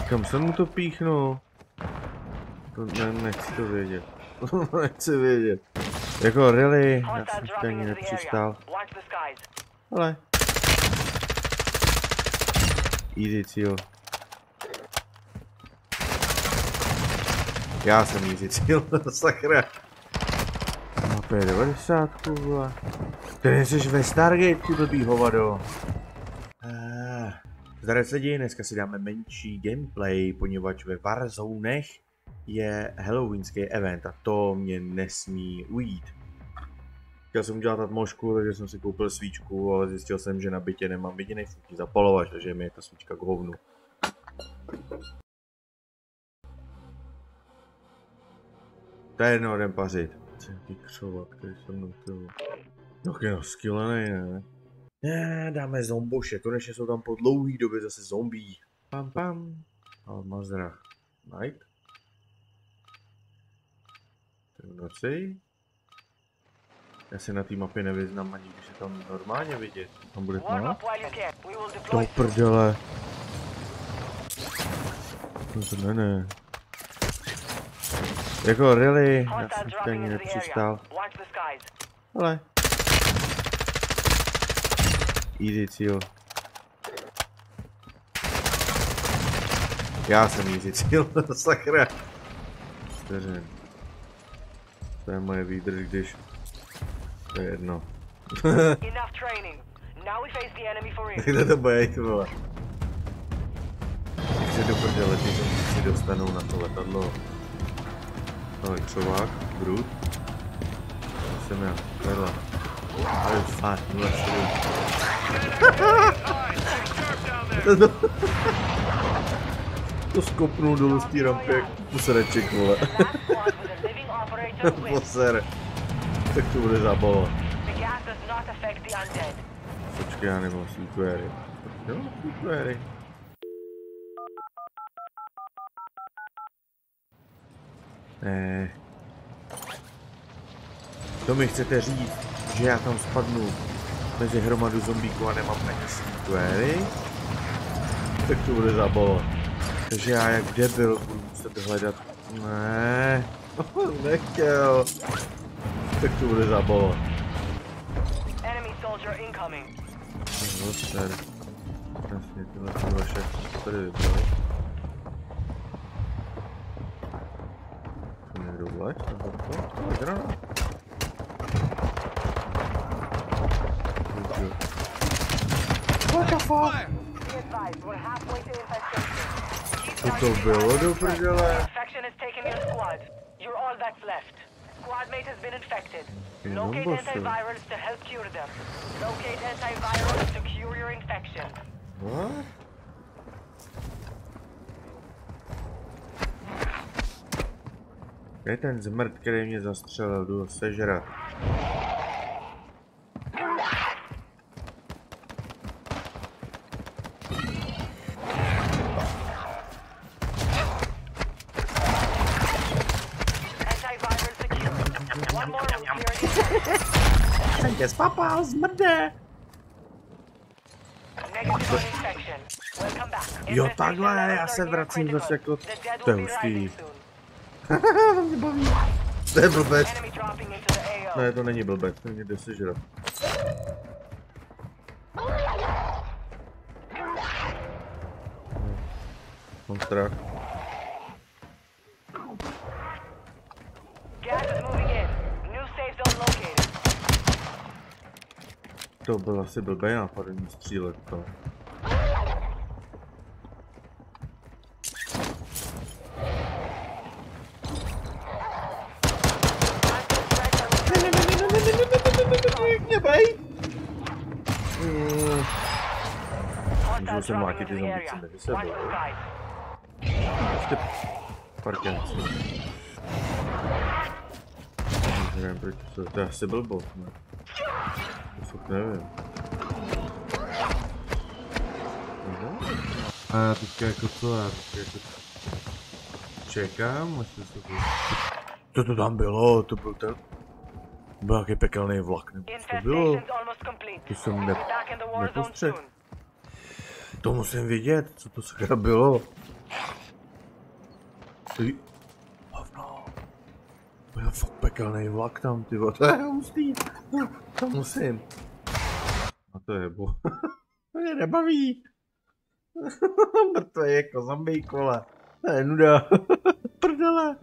Kam jsem mu to píchnul? To nechci to vědět. Nechci vědět. Jako really, já jsem to ani nepřistál. Ale. Easy cíl. Já jsem easy cíl, sakra. Na P90, vole. Ty nejseš ve Stargate, ty blbý hovado. Zdarec lidi, dneska si dáme menší gameplay, poněvadž ve Warzonech je halloweenský event a to mě nesmí ujít. Chtěl jsem udělat atmošku, takže jsem si koupil svíčku, ale zjistil jsem, že na bytě nemám jediný futní zapalovač, takže mi je ta svíčka k hovnu. To je jedno, jdem pařit. Ty křovat, který jsem mnou tyho. Tak je skillenej, ne? Ne, dáme zomboše, konečně jsou tam po dlouhý době zase zombí. Pam pam. Almazra. Night. V noci. Já si na té mapě nevyznám ani když je tam normálně vidět. Tam bude tma? To prdele. To ne. Jako really, já jsem to ani nepřistál. Ale. Easy cíl. Já jsem easy cíl, sakra. Vteřin. To je moje výdrž, když... To je jedno. Kde to bude jít, vole? Když se do prdele, ty si dostanou na to letadlo. Elektrovák, brud. Jsem já, vedle. Ale fakt, 0,7. To skopnul dolů z té rampy jak posereček, vole. Poser. Tak to bude zábava. Počkej, já nemám sequery. Jo, sequery. Ne. To mi chcete říct, že já tam spadnu mezi hromadu zombíků a nemám ani sequery? Tak to bude zábava. Takže já jak debil budu muset hledat. Ne. Nechtěl. Tak to bude zábava. No, ser. Jasně, tyhle jsou vaše tady vybrali. Co někdo vlez? Nebo to? To je granát. What the fuck? Co to bylo do prdele? Squadmate has been infected. Locate antivirals to help cure them. Locate antivirals to cure your infection. What? Je ten zmrt, který mě zastřelil, jdu ho sežrat. Jsem tě spapal, zmrde! Jo, takhle, já se vracím zase jako... To je hustý. To mě baví. To je blbec. Ne, to není blbec, to mě jde sežrat. Mám strach. To byl asi blbý nápad, mě střílet to. Nebej! Můžu se mlátit ty zombici mezi sebou. Prostě parkenci. Nevím, proč to je asi blbost, ne? To fakt nevím. A já teďka jako co, já teďka jako... Čekám, až to jsou... Co to tam bylo? To byl ten... Byl jaký pekelný vlak, nebo co to bylo? To jsem nepostřed. To musím vidět, co to sakra bylo. Hovno. To je fakt pekelný vlak tam, ty vole. To je hustý. To musím. A to je bo. To mě nebaví. Mrtvé jako zombie kola. To je nuda. Prdele.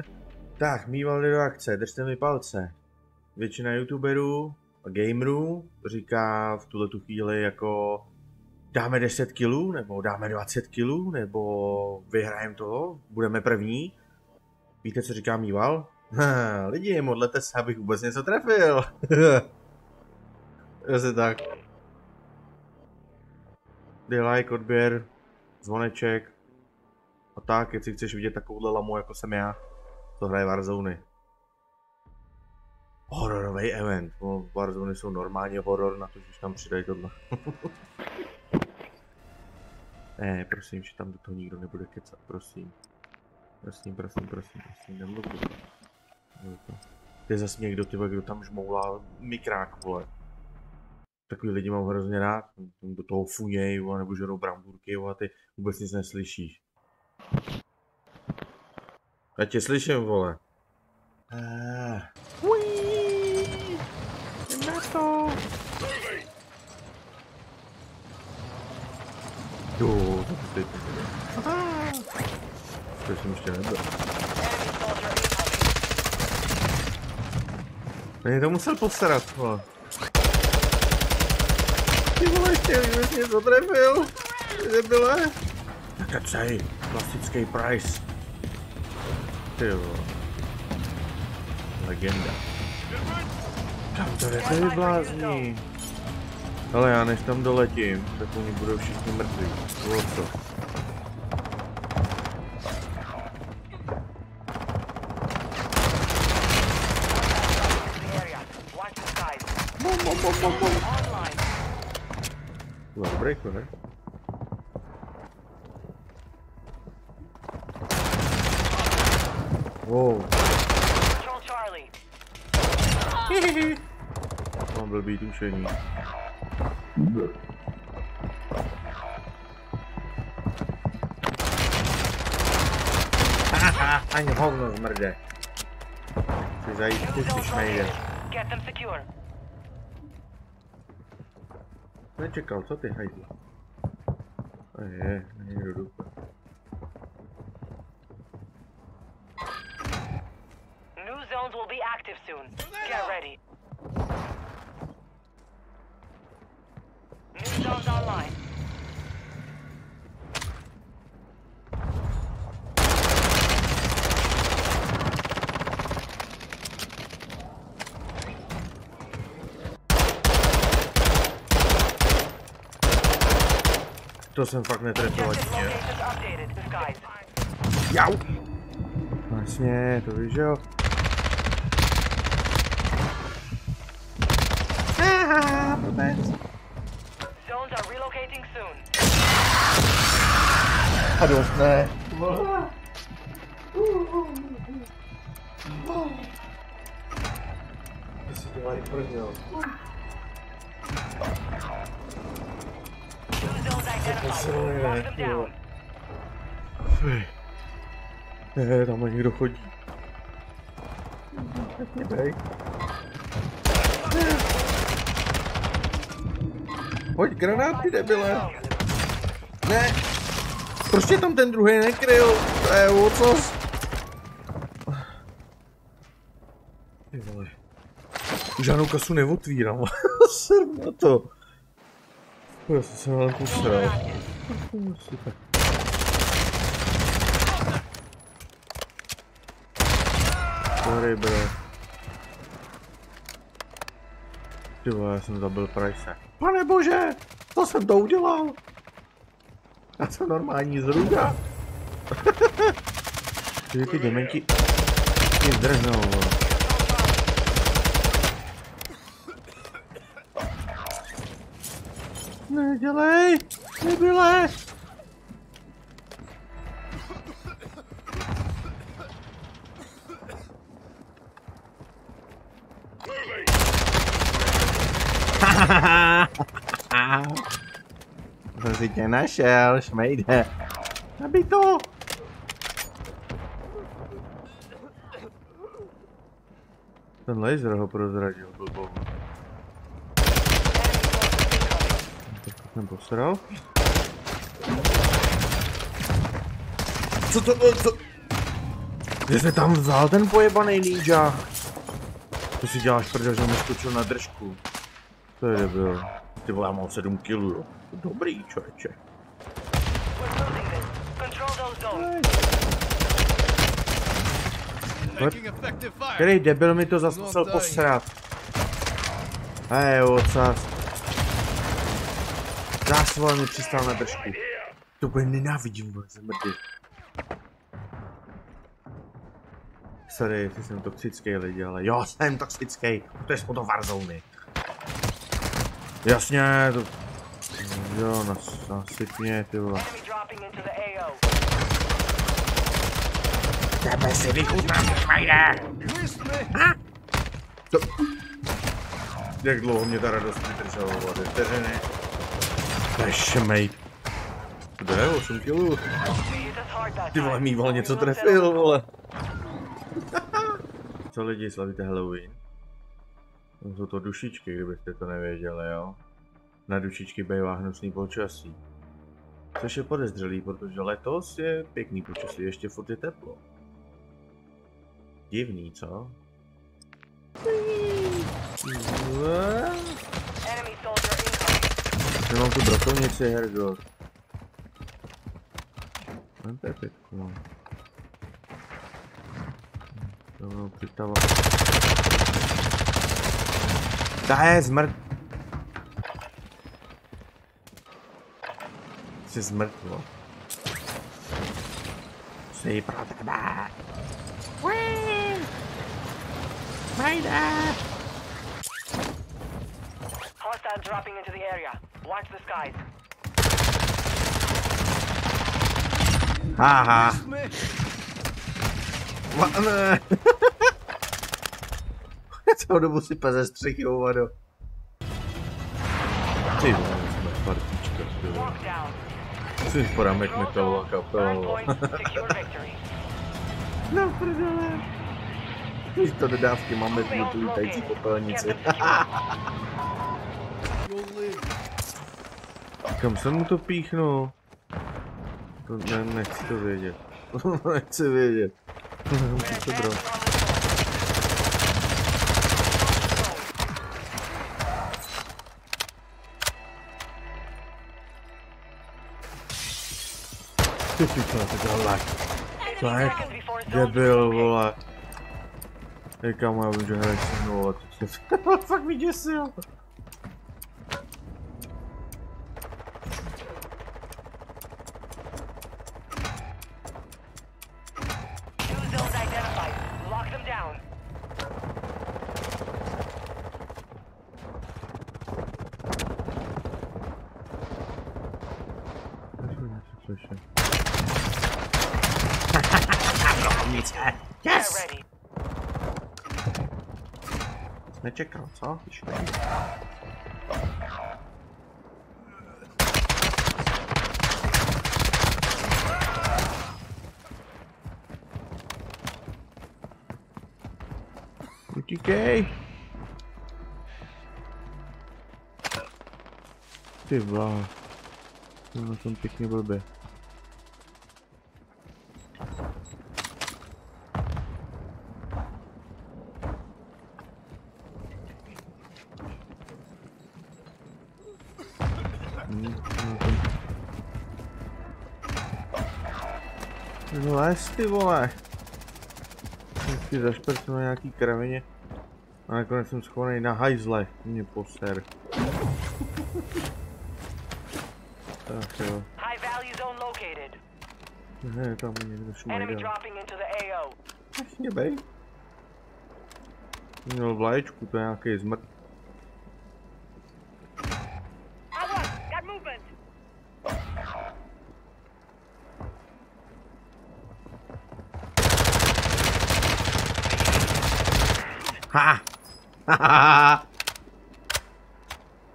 Tak, mýval do akce, držte mi palce. Většina youtuberů a gamerů říká v tuhletu chvíli jako dáme 10 kg, nebo dáme 20 kg, nebo vyhrajeme to, budeme první. Víte, co říká mýval? Lidi, modlete se, abych vůbec něco trefil. Asi tak. Dej like, odběr, zvoneček. A tak, jestli chceš vidět takovouhle lamu, jako jsem já, to hraje Warzone. Hororový event. No, Warzone jsou normálně horor, na to, že tam přidají tohle. Ne, prosím, že tam do toho nikdo nebude kecat, prosím. Prosím, nemluv do toho. To je zase někdo, kdo tam žmoulá mikrák, vole. Takový lidi mám hrozně rád, do toho funěj, vole, nebo žerou bramburky, vole, ty vůbec nic neslyšíš. Já tě slyším, vole. Jdem na to. Jo, to to jsem ještě nebyl. Mě to musel postarat, vole. Ty vole, ještě vůbec něco trefil. Nebyle. Nekecej, klasický price. Ty vole. Legenda. Kam to jdete, vy blázni? Ale já než tam doletím, tak oni budou všichni mrtví. Bylo co? Dobrý, ne? Wow. Mám blbý tušení. Haha, ani hovno zmrde. Chci zajít, ty šmejde. Nečekal, co ty hajdi? Není do dupa. New zones will be active soon. Get ready. New zones online. To jsem fakt netrefil ani mě. Jau! Vlastně, to víš, jo? Haha, blbec. Zones are relocating soon. A dost ne. To si dělají prdel. Tam někdo chodí. Hoď granáty, debile. Ne. Proč tě tam ten druhý nekryl? To je ocos. Ty vole. Už žádnou kasu neotvírám. Srm na to. Já jsem se nám posral. Super. Sorry, bro. Ty vole, já jsem zabil Price. Pane bože, co jsem to udělal? Já jsem normální zruda. Ty dementi... Ty zdrhnou, vole. Nedělej! Nebyle! Jsem si tě našel, šmejde. Zabij to. Ten laser ho prozradil, blbou. Tak jsem posral. Co? Kde jsi tam vzal ten pojebaný ninja? To si děláš prdel, že mi skočil na držku. To je debil. Ty vole, já mám 7 kg, jo. Dobrý, člověče. Který debil mi to zase musel posrat? Hej, ocas. Zás vole mi přistál na držku. To bude nenávidím, vole, zamrdy. Sorry, jestli jsem toxický lidi, ale jo, jsem toxický, to je spod Warzone. Jasně, to... Jo, nasypně, ty vole. Tebe si vychutnám, šmajde! To... Jak dlouho mě ta radost vydržela, vole, vteřiny. To je šmejt. To je 8 kg. Ty vole, mýval něco trefil, vole. Co lidi, slavíte Halloween? No, jsou to dušičky, kdybyste to nevěděli, jo? Na dušičky bývá hnusný počasí. Což je podezřelý, protože letos je pěkný počasí, ještě furt je teplo. Divný, co? Nemám tu brakovnici, Hergot. Mám perfektku, no. To přitávám. Ta je zmrt. Jsi zmrtvo. Jsi pro tebe. Majde. Hostile dropping into the area. Watch the skies. Haha. Celou dobu si peze střechy, hovado. Ty vole, jsme partička, ty vole. Jsi poramek metalová kapela. No prdele. Místo dodávky máme tu lítající popelnici. Kam jsem mu to píchnul? To nechci to vědět. Nechci vědět. Co bro? Ty si co dělá? Co je? Debil, vole. Hej kámo, já vím, že hraješ se mnou, ale ty jsi... Fakt mi děsil. Yes! Nečekal, co? Utíkej! Ty vlá. To na tom pěkně blbě. No les, ty vole. Vždycky zašpercu na nějaký kravině. A nakonec jsem schovaný na hajzle. Mě poser. Tak jo. Ne, tam je někdo šmajdel. Jasně bej. Měl vlaječku, to je nějaký zmrt. Ha! Ha!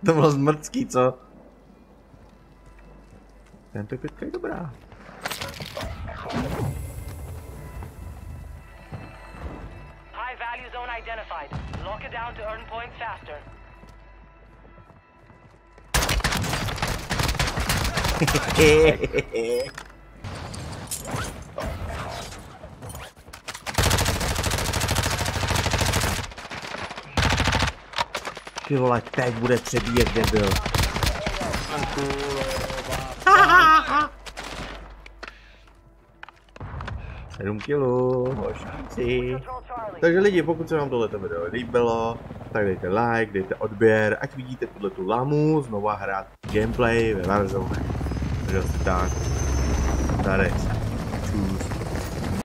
To bylo zmrtský, co? Tento kytka je dobrá. High value zone identified. Lock it down to earn points faster. Ty vole, teď bude přebíjet debil. 7 kilů, hoštíci. Takže lidi, pokud se vám tohleto video líbilo, tak dejte like, dejte odběr, ať vidíte tuhletu lamu znova hrát gameplay ve Warzone. Takže tak, tady.